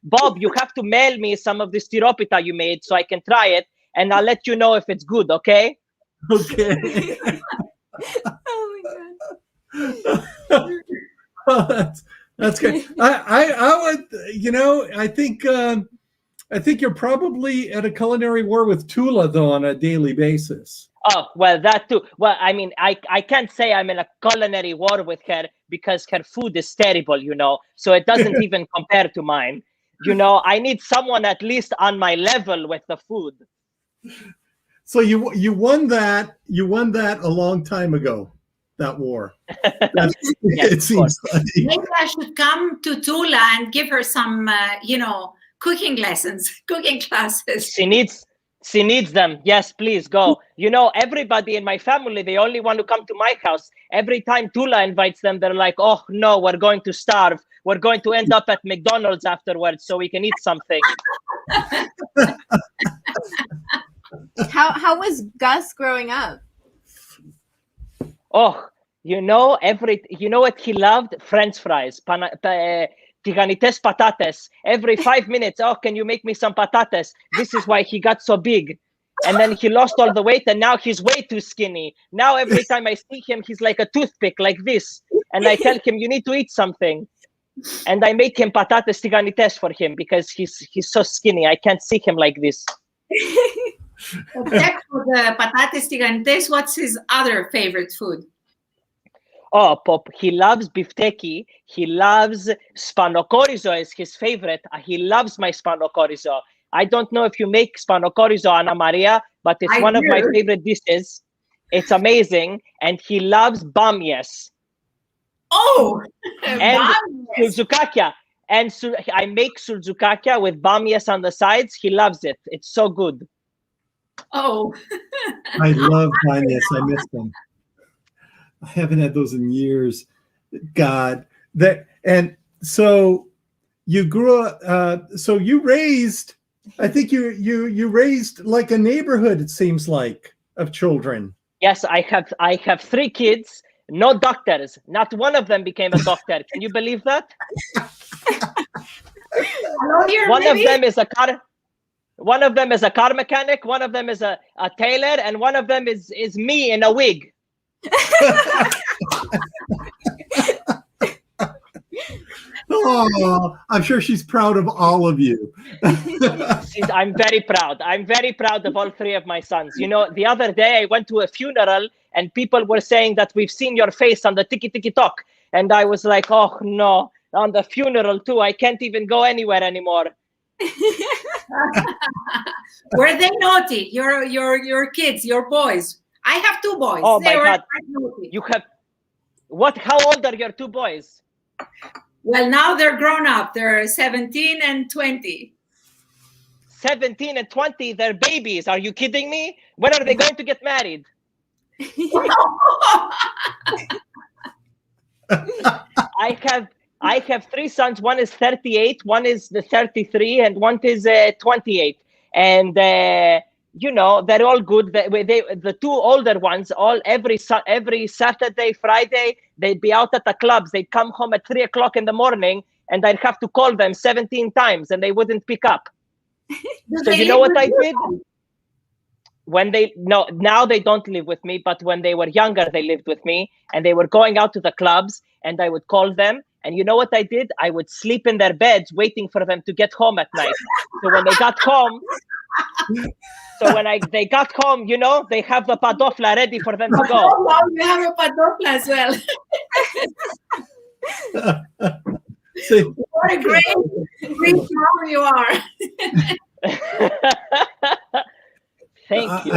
Bob, you have to mail me some of this tiropita you made so I can try it, and I'll let you know if it's good. Okay? Okay. Oh my god. Oh, that's good. I would, I think you're probably at a culinary war with Tula though on a daily basis. Oh, well, that too. Well, I mean, I can't say I'm in a culinary war with her because her food is terrible, so it doesn't even compare to mine. I need someone at least on my level with the food. So you won that a long time ago, that war. Yes, It seems like. Maybe I should come to Tula and give her some, cooking lessons, cooking classes. She needs them. Yes, please go. Everybody in my family, they only want to come to my house. Every time Tula invites them, they're like, oh no, we're going to starve. We're going to end up at McDonald's afterwards so we can eat something. How was Gus growing up? Oh, what he loved? French fries. Tiganites patates. Every 5 minutes, oh, can you make me some patates? This is why he got so big. And then he lost all the weight, and now he's way too skinny. Now every time I see him, he's like a toothpick, like this. And I tell him, you need to eat something. And I make him patates tiganites for him because he's so skinny. I can't see him like this. Except for the patates tiganites, what's his other favorite food? Oh, Pop, he loves bifteki. He loves spanakopita is his favorite. He loves my spanakopita. I don't know if you make spanakopita, Anna Maria, but it's one of my favorite dishes. It's amazing. And he loves bamyes. Oh! And sulzukakia. And I make sulzukakia with bamyes on the sides. He loves it. It's so good. Oh. I love bamyes. I miss them. I haven't had those in years. God, and so you grew up. So you raised. I think you raised like a neighborhood. It seems like of children. Yes, I have 3 kids. No doctors. Not one of them became a doctor. Can you believe that? One of them is a car mechanic. One of them is a tailor, and one of them is me in a wig. Oh, I'm sure she's proud of all of you. I'm very proud. I'm very proud of all three of my sons. You know, the other day I went to a funeral and people were saying that we've seen your face on the Tiki Tiki Talk. And I was like, oh no, on the funeral too. I can't even go anywhere anymore. Were they naughty? Your kids, your boys? I have two boys. Oh They my were God. quite naughty. You have what? How old are your two boys? Well, now they're grown up. They're 17 and 20. 17 and 20. They're babies. Are you kidding me? When are they going to get married? I have three sons. One is 38, one is 33, and one is 28. And you know, they're all good. The two older ones, every Saturday, Friday, they'd be out at the clubs. They'd come home at 3 o'clock in the morning, and I'd have to call them 17 times, and they wouldn't pick up. So you know what I did? Now they don't live with me, but when they were younger, they lived with me, and they were going out to the clubs, and I would call them. And you know what I did? I would sleep in their beds waiting for them to get home at night. So when they got home, they got home, you know, they have the padofla ready for them to go. Oh, wow, you have a padofla as well. See, What a great mom you are. Thank you.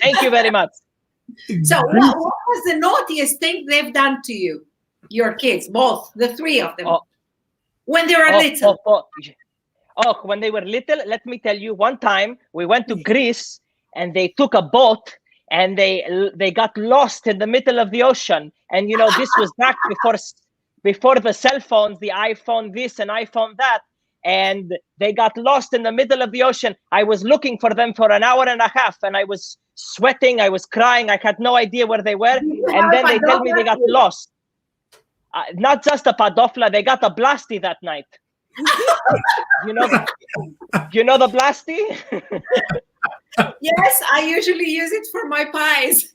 Thank you very much. So what was the naughtiest thing they've done to you? Your kids, both, the three of them, when they were little. When they were little, let me tell you, one time we went to Greece and they took a boat and they got lost in the middle of the ocean. And you know, this was back before the cell phones, the iPhone this and iPhone that. And they got lost in the middle of the ocean. I was looking for them for an hour and a half, and I was sweating, I was crying, I had no idea where they were. And then they tell me they got lost. Not just a padofla, they got a blasty that night. You know the blasty? Yes, I usually use it for my pies.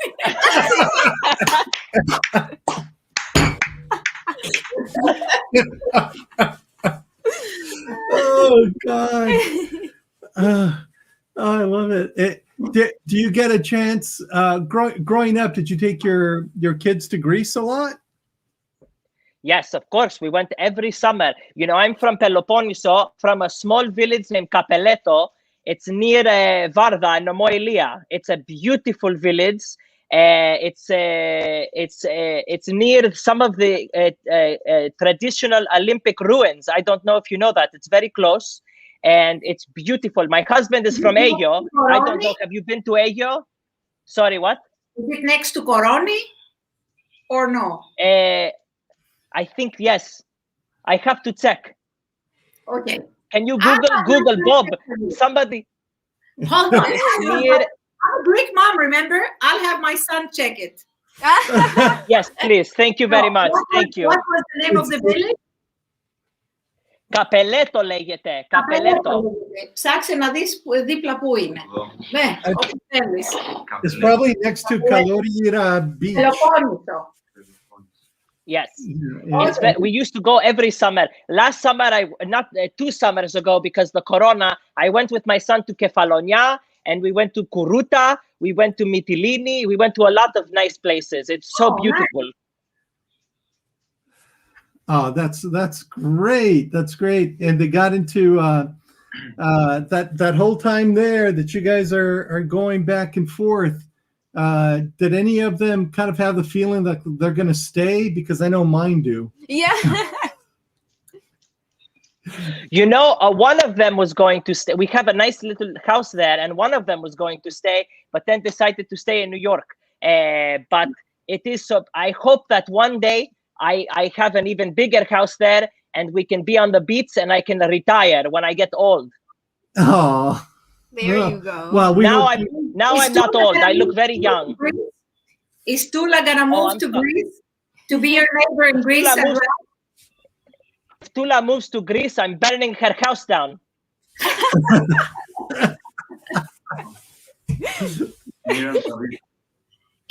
oh God. I love it. Do you get a chance growing up? Did you take your kids to Greece a lot? Yes, of course. We went every summer. You know, I'm from Peloponneso, from a small village named Kapeleto. It's near Varda in Moelia. It's a beautiful village. It's near some of the traditional Olympic ruins. I don't know if you know that. It's very close, and it's beautiful. My husband is from Ejo. I don't know. Have you been to Ejo? Sorry, what? Is it next to Koroni or no? I think yes. I have to check. Okay. Can you Google Bob? Somebody. Hold on. I'm a Greek mom, remember? I'll have my son check it. Yes, please. Thank you very much. Thank you. What was the name of the village? Καπελέτο λέγεται. Καπελέτο. Ψάξε να δεις δίπλα πού είναι. Ναι, όπου θέλεις. It's probably next to Kalorira Beach. Πελοπόννησο. Yes. We used to go every summer. Last summer, 2 summers ago, because the corona, I went with my son to Kefalonia, and we went to Kuruta, we went to Mytilini, we went to a lot of nice places. It's so beautiful. Nice. Oh, that's great. That's great. And they got into that whole time there that you guys are going back and forth. Did any of them kind of have the feeling that they're going to stay? Because I know mine do. Yeah. You know, one of them was going to stay. We have a nice little house there, and one of them was going to stay, but then decided to stay in New York. But it is so. I hope that one day I have an even bigger house there, and we can be on the beach, and I can retire when I get old. Oh. There you go. Well, I'm not old. I look very young. Is Tula gonna move to Greece to be your neighbor in Greece? If Tula moves to Greece, I'm burning her house down.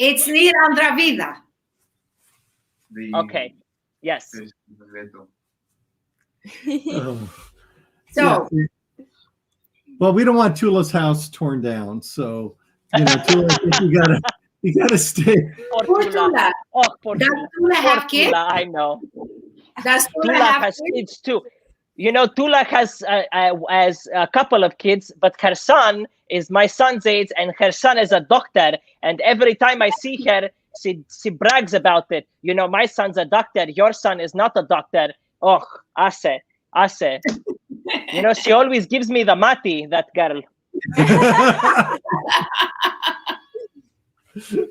It's near Andravida. Okay. Yes. Oh, So, yeah. Well, we don't want Tula's house torn down, so Tula, I think you gotta stay. Poor poor Tula. Tula. Oh, poor Does Tula. Tula Poor have kids? Tula, I know. Does Tula Tula have has kids? kids too. Tula has a couple of kids, but her son is my son's age, and her son is a doctor. And every time I see her, she brags about it. My son's a doctor. Your son is not a doctor. Oh, ase. She always gives me the mati, that girl.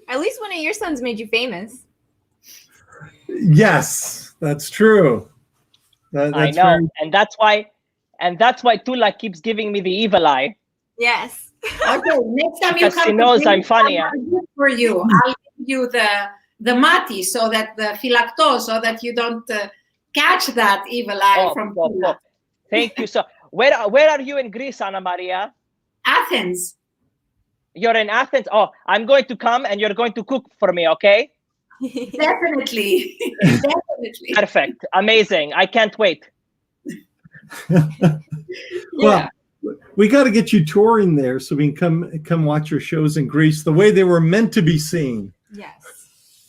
At least one of your sons made you famous. Yes, that's true. I That's know, very- and that's why Tula keeps giving me the evil eye. Yes. Okay, next time you Because come she to knows Greece, I'm funnier. I'll do it for you. I'll give you the mati, so that the phylactos, so that you don't catch that evil eye from Tula. Thank you. So, where are you in Greece, Anna Maria? Athens. You're in Athens. Oh, I'm going to come, and you're going to cook for me, okay? Definitely. Definitely. Perfect. Amazing. I can't wait. Well, we got to get you touring there so we can come watch your shows in Greece the way they were meant to be seen. Yes.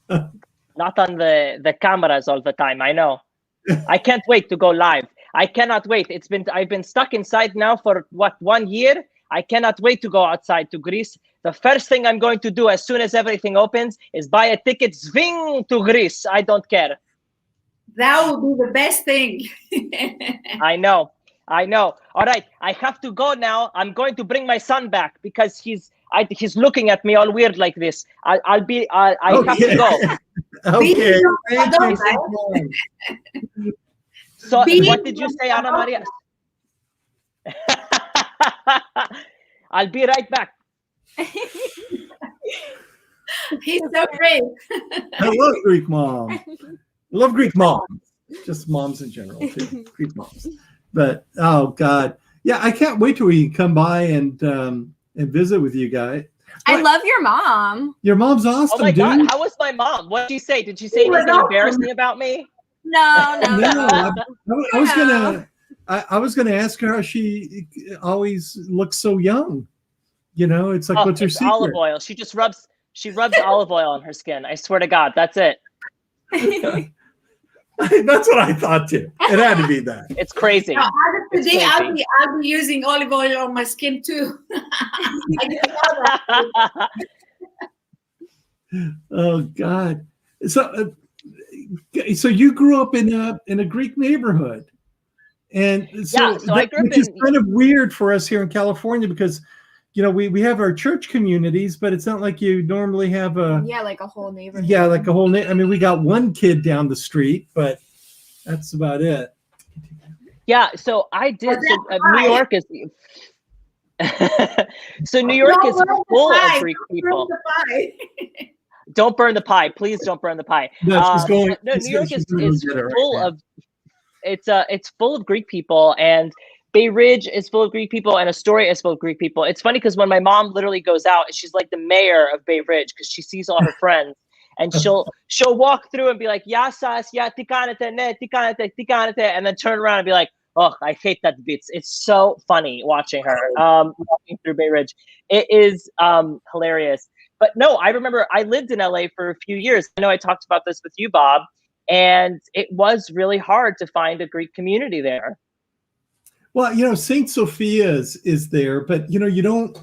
Not on the cameras all the time. I know. I can't wait to go live. I cannot wait. I've been stuck inside now for 1 year. I cannot wait to go outside to Greece. The first thing I'm going to do as soon as everything opens is buy a ticket, swing to Greece. I don't care. That would be the best thing. I know. All right, I have to go now. I'm going to bring my son back because he's looking at me all weird like this. I have to go. Okay. Thank you. So what did you say, Anna Maria? I'll be right back. He's so brave. I love Greek mom. I love Greek moms. Just moms in general, too. Greek moms. But oh God. Yeah, I can't wait till we come by and visit with you guys. I love your mom. Your mom's awesome, Oh my dude. God, how was my mom? What did she say? Did she say anything embarrassing about me? No. I was gonna ask her how she always looks so young. It's like, what's her it's secret? olive oil. She rubs olive oil on her skin. I swear to God, that's it. That's what I thought too. It had to be that. It's crazy. Now, as of It's today, crazy. I'll be using olive oil on my skin too. I just know that. Oh God. So you grew up in a Greek neighborhood, and Yeah, so I grew up which is in- kind of weird for us here in California because we have our church communities, but it's not like you normally have Yeah, like a whole neighborhood. yeah, like a whole I mean, we got one kid down the street, but that's about it. Yeah, so I did. that's So, New York is. So New York is full of Greek people. Don't burn the pie, please. Don't burn the pie. No, she's going. No, New York is going to get it right full now. of. It's full of Greek people, and Bay Ridge is full of Greek people, and Astoria is full of Greek people. It's funny because when my mom literally goes out, she's like the mayor of Bay Ridge because she sees all her friends, and she'll walk through and be like, "Yasas, ya tikanete, ne tikanete," and then turn around and be like, "Oh, I hate that bitch." It's so funny watching her walking through Bay Ridge. It is hilarious. But no, I remember I lived in LA for a few years. I know I talked about this with you, Bob, and it was really hard to find a Greek community there. Well, Saint Sophia's is there, but you don't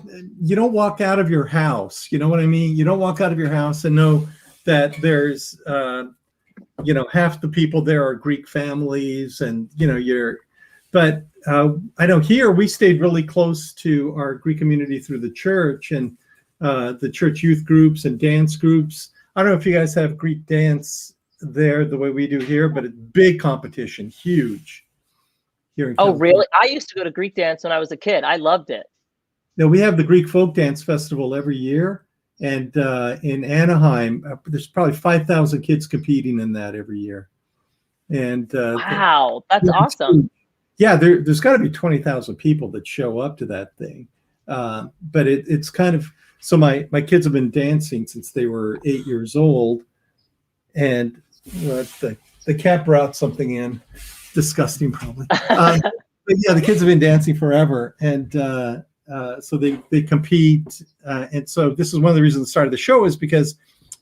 walk out of your house. You know what I mean? You don't walk out of your house and know that there's half the people there are Greek families, and but I know here we stayed really close to our Greek community through the church and the church youth groups and dance groups. I don't know if you guys have Greek dance there the way we do here, but it's big competition, huge. Here in Oh, California. really? I used to go to Greek dance when I was a kid. I loved it. Now we have the Greek Folk Dance Festival every year, and in Anaheim, there's probably 5,000 kids competing in that every year. And Wow, that's awesome. Yeah, there's got to be 20,000 people that show up to that thing. But it's kind of so. My kids have been dancing since they were 8 years old, and the the cat brought something in, disgusting probably. But yeah, the kids have been dancing forever, and so they compete. And so this is one of the reasons the start of the show is because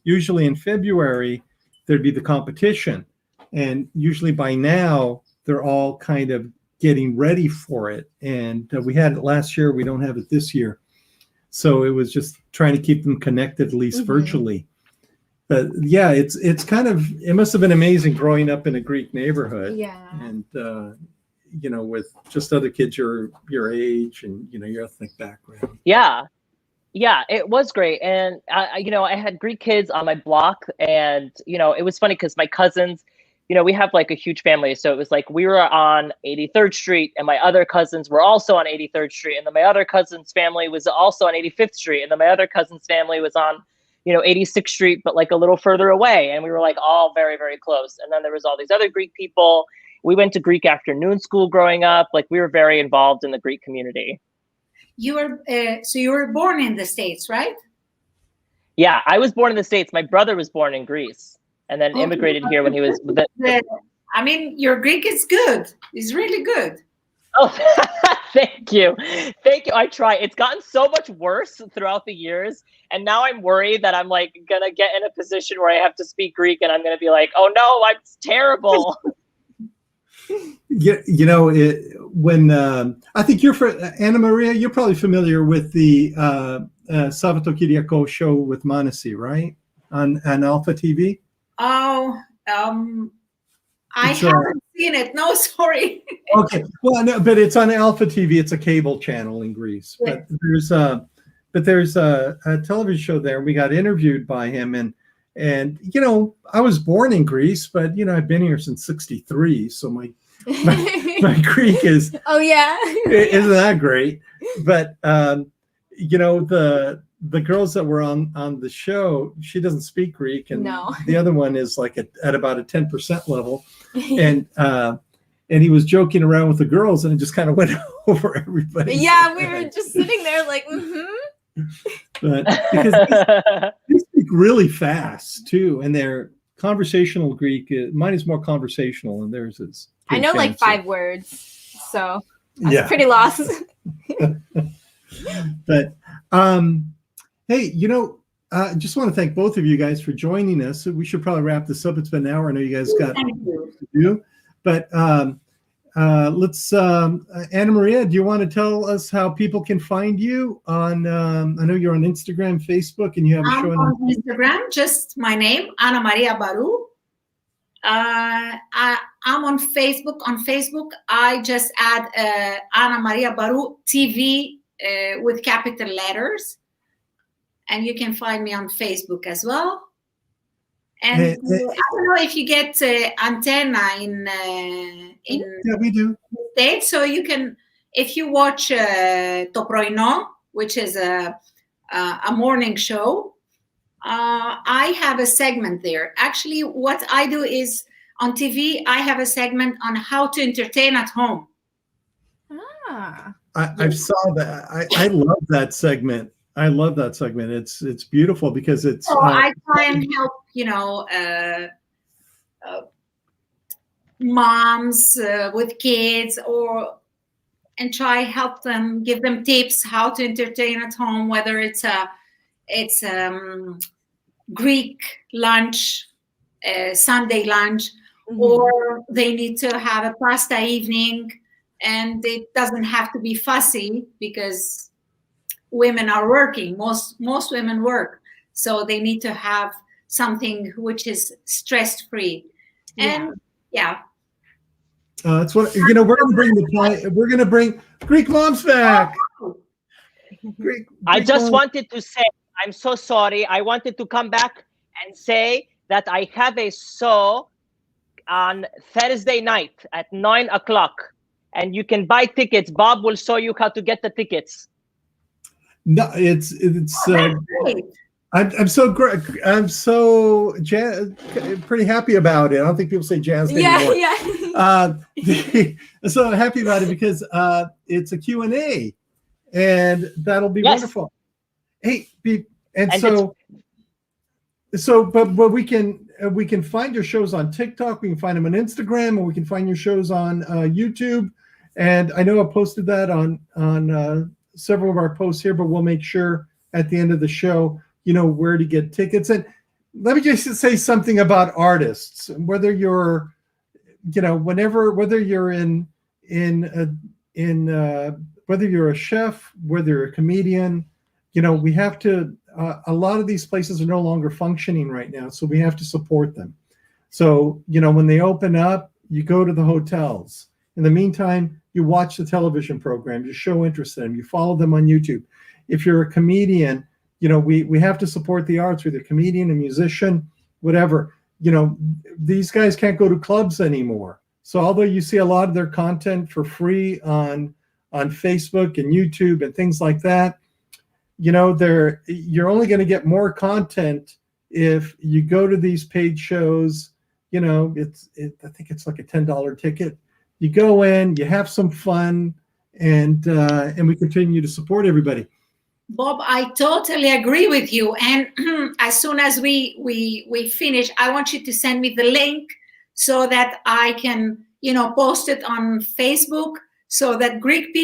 usually in February there'd be the competition, and usually by now they're all kind of getting ready for it. And we had it last year. We don't have it this year. So it was just trying to keep them connected, at least virtually. But yeah, it's kind of, it must have been amazing growing up in a Greek neighborhood. Yeah. And, you know, with just other kids your age and, you know, your ethnic background. Yeah. Yeah, it was great. And, you know, I had Greek kids on my block. And, you know, it was funny because my cousins, you know, we have like a huge family. So it was like we were on 83rd Street and my other cousins were also on 83rd Street. And then my other cousin's family was also on 85th Street. And then my other cousin's family was on, you know, 86th Street, but like a little further away. And we were like all very, very close. And then there was all these other Greek people. We went to Greek afternoon school growing up. Like we were very involved in the Greek community. You were so you were born in the States, right? Yeah, I was born in the States. My brother was born in Greece and then immigrated here when he was. I mean, your Greek is good. It's really good. Oh, thank you. Thank you. I try. It's gotten so much worse throughout the years. And now I'm worried that I'm like going to get in a position where I have to speak Greek and I'm going to be like, oh no, I'm terrible. You know, when I think you're Anna Maria, you're probably familiar with the Sabato Kyriako show with Manasi, right? On Alpha TV. Oh, I haven't seen it. No, sorry. Okay, well, no, but it's on Alpha TV. It's a cable channel in Greece. Yeah. But there's a television show there. We got interviewed by him, and you know, I was born in Greece, but you know, I've been here since '63, so my Greek is isn't that great. But you know, the girls that were on the show, she doesn't speak Greek, and the other one is like at about a 10% level, and he was joking around with the girls, and it just kind of went over everybody. Yeah, we were just sitting there like, But because they speak really fast too, and their conversational Greek, mine is more conversational, and theirs is. I know fancy. like 5 words, so I was pretty lost. But hey, you know, I just want to thank both of you guys for joining us. We should probably wrap this up. It's been an hour. I know you guys got to do, but let's. Anna Maria, do you want to tell us how people can find you on? I know you're on Instagram, Facebook, and you have a show on Instagram. Just my name, Anna Maria Barouh. I'm on Facebook. On Facebook, I just add Anna Maria Barouh TV with capital letters, and you can find me on Facebook as well. And I don't know if you get antenna in yeah, we do. States, so you can, if you watch To Πρωινό, which is a morning show. I have a segment there. Actually, what I do is on TV, I have a segment on how to entertain at home. I saw that. I love that segment. I love that segment. It's beautiful because it's. So I try and help, you know, moms with kids, and try help them, give them tips how to entertain at home, whether it's Greek lunch, Sunday lunch, or they need to have a pasta evening, and it doesn't have to be fussy because women are working. Most women work, so they need to have something which is stress-free. And that's what, you know. We're gonna bring Greek moms back. Greek I just moms. wanted to say, I'm so sorry. I wanted to come back and say that I have a show on Thursday night at 9 o'clock, and you can buy tickets. Bob will show you how to get the tickets. No, it's. I'm so great. I'm so pretty happy about it. I don't think people say jazzed anymore. So I'm happy about it because it's a Q&A, and that'll be wonderful. Hey, but we can. we can find your shows on TikTok, we can find them on Instagram, and we can find your shows on YouTube. And I know I posted that on several of our posts here, but we'll make sure at the end of the show, you know, where to get tickets. And let me just say something about artists, whether you're, you know, whether you're whether you're a chef, whether you're a comedian, you know, we have to, a lot of these places are no longer functioning right now, so we have to support them. So, you know, when they open up, you go to the hotels. In the meantime, you watch the television program, you show interest in them, you follow them on YouTube. If you're a comedian, you know, we have to support the arts, whether a comedian, a musician, whatever. You know, these guys can't go to clubs anymore. So although you see a lot of their content for free on Facebook and YouTube and things like that, you know, you're only going to get more content if you go to these paid shows. You know, I think it's like a $10 ticket. You go in, you have some fun, and we continue to support everybody. Bob, I totally agree with you. And as soon as we finish, I want you to send me the link so that I can, you know, post it on Facebook so that Greek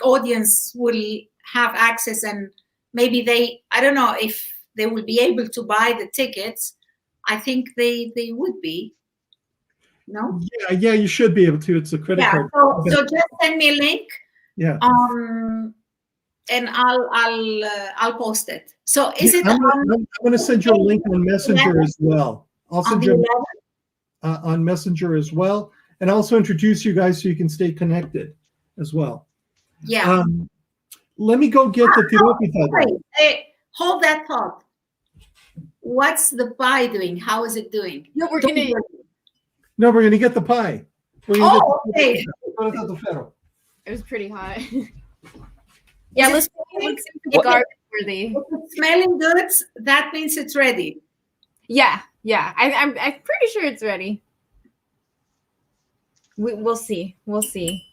audience will have access, and maybe I don't know if they will be able to buy the tickets. I think they would be. No? Yeah, you should be able to. It's a credit card. So just send me a link. Yeah. And I'll post it. So I'm going to send you a link on Messenger as well. I'll send you on Messenger as well, and also introduce you guys so you can stay connected as well. Yeah. Let me go get the tiropita. Hey, hold that thought. What's the pie doing? How is it doing? No, we're gonna get the pie. Okay. It was pretty hot. Yeah, looks pretty garbage worthy. If it's smelling good, that means it's ready. Yeah. I'm pretty sure it's ready. We'll see.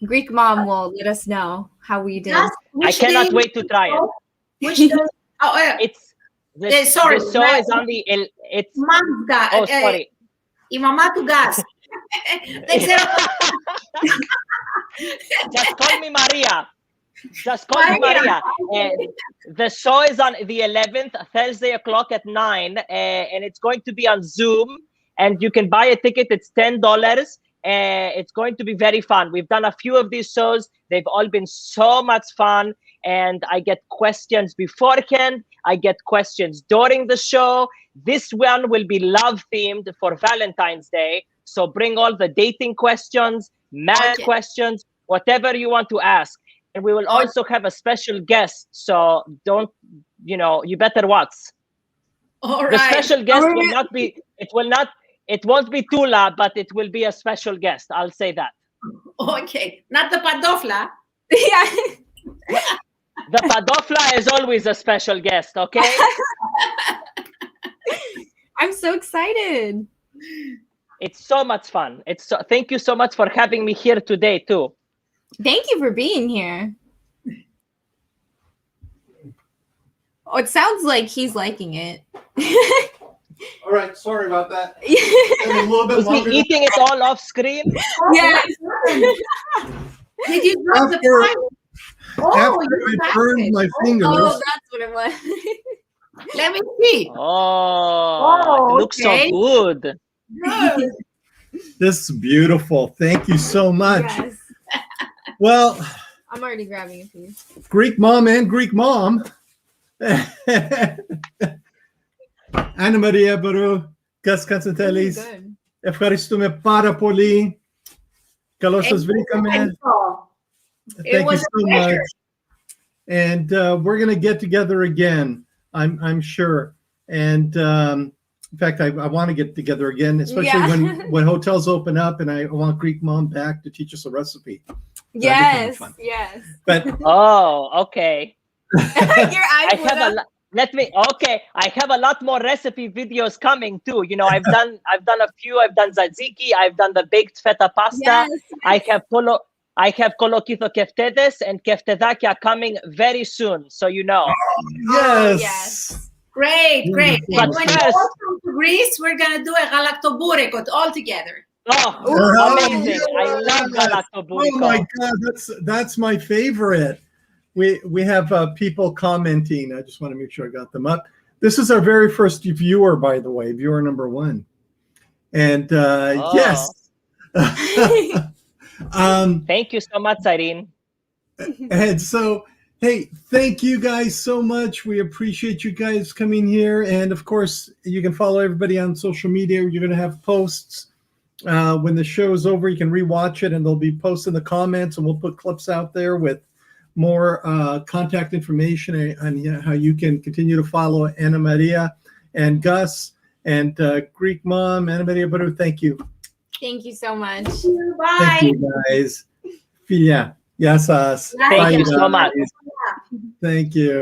Greek mom will let us know how we did. I cannot wait to try it. Which it's the sorry. The show is on the it's. Oh, sorry. Imamatu gas. Just call me Maria. Just call me Maria. The show is on the 11th, Thursday o'clock at 9, and it's going to be on Zoom. And you can buy a ticket. It's $10. It's going to be very fun. We've done a few of these shows. They've all been so much fun. And I get questions beforehand. I get questions during the show. This one will be love themed for Valentine's Day. So bring all the dating questions, marriage questions, whatever you want to ask. And we will also have a special guest. So you better watch. All right. The special guest will not be, it won't be Tula, but it will be a special guest. I'll say that. Okay. Not the padofla. Yeah. The padofla is always a special guest, okay? I'm so excited. It's so much fun. Thank you so much for having me here today, too. Thank you for being here. Oh, it sounds like he's liking it. All right, sorry about that. A little bit Is he eating it all off screen? Yeah. Did you drop the pie? After I burned my fingers. Oh, that's what it was. Let me see. Oh, it looks so good. Good. This is beautiful. Thank you so much. Yes. Well, I'm already grabbing a piece. Greek mom and Greek mom. Anna Maria Barouh, Gus Constantellis. Ευχαριστούμε πάρα πολύ. Καλώς σας βρήκαμε. Thank you so much. And we're going to get together again, I'm sure. And in fact, I want to get together again, especially when hotels open up, and I want Greek mom back to teach us a recipe. Yes. But okay. Your eyes I have a lot more recipe videos coming too. You know, I've done a few. I've done tzatziki. I've done the baked feta pasta. Yes. I have kolokitho keftedes and keftedaki are coming very soon. So you know. Yes. Great. And when you Success. all come to Greece, we're gonna do a galaktoboureko all together. Oh, amazing! I love Oh my galaktoboureko. God, that's my favorite. We have people commenting. I just want to make sure I got them up. This is our very first viewer, by the way, viewer number 1. And yes. Thank you so much, Irene. And so, hey, thank you guys so much. We appreciate you guys coming here. And of course, you can follow everybody on social media. You're going to have posts. When the show is over, you can rewatch it, and they'll be posts in the comments, and we'll put clips out there with more contact information on how you can continue to follow Anna Maria and Gus and Greek Mom, Anna Maria Barouh. Thank you. Thank you so much. Bye. Thank you, guys. Filia. Yes, us. Thank you so much. Thank you.